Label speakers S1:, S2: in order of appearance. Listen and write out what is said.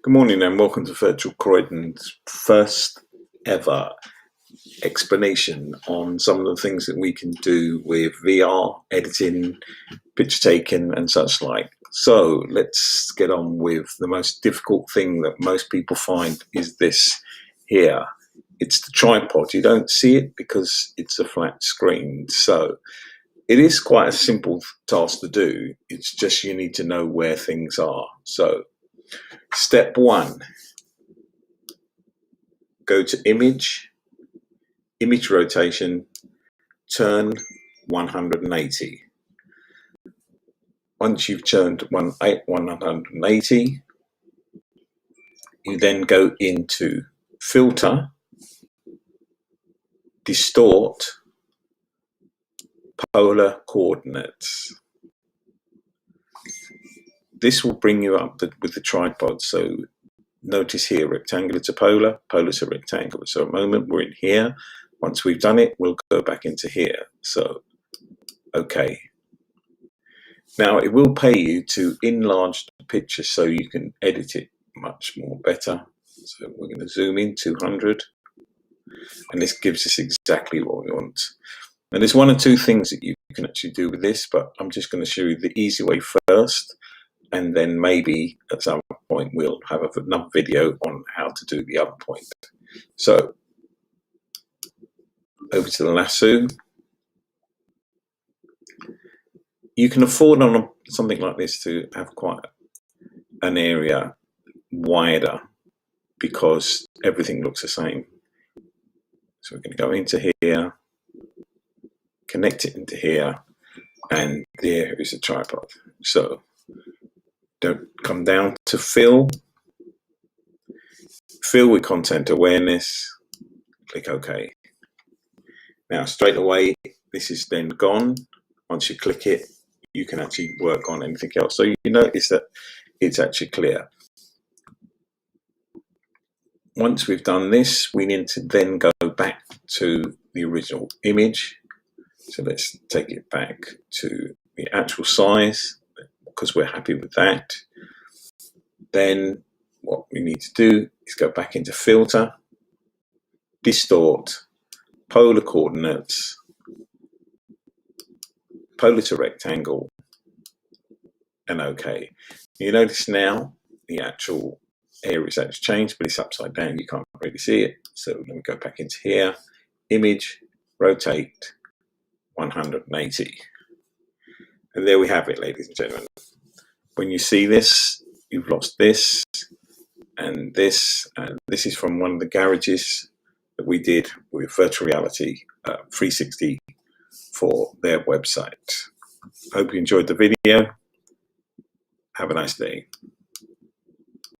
S1: Good morning and welcome to Virtual Croydon's first ever explanation on some of the things that we can do with VR, editing, picture taking and such like. So let's get on with the most difficult thing that most people find is this here. It's the tripod. You don't see it because it's a flat screen. So it is quite a simple task to do. It's just you need to know where things are. So step one, go to image rotation, turn 180. Once you've turned 180, you then go into filter, distort, polar coordinates. This will bring you up with the tripod. So notice here, rectangular to polar, polar to rectangular. So at the moment we're in here. Once we've done it, we'll go back into here. So, okay. Now it will pay you to enlarge the picture so you can edit it much more better. So we're going to zoom in 200. And this gives us exactly what we want. And there's one or two things that you can actually do with this, but I'm just going to show you the easy way first. And then maybe at some point we'll have another video on how to do the other point. So over to the lasso. You can afford on something like this to have quite an area wider because everything looks the same. So we're going to go into here, connect it into here, and there is a tripod. So don't come down to fill with content awareness, click OK. Now straight away this is then gone. Once you click it, you can actually work on anything else. So you notice that it's actually clear. Once we've done this, we need to then go back to the original image. So let's take it back to the actual size because we're happy with that. Then what we need to do is go back into filter, distort, polar coordinates, polar to rectangle, and OK. You notice now the actual area is actually changed, but it's upside down. You can't really see it. So let me go back into here, image, rotate, 180. And there we have it, ladies and gentlemen. When you see this, you've lost this and this. And this is from one of the garages that we did with virtual reality 360 for their website. Hope you enjoyed the video. Have a nice day.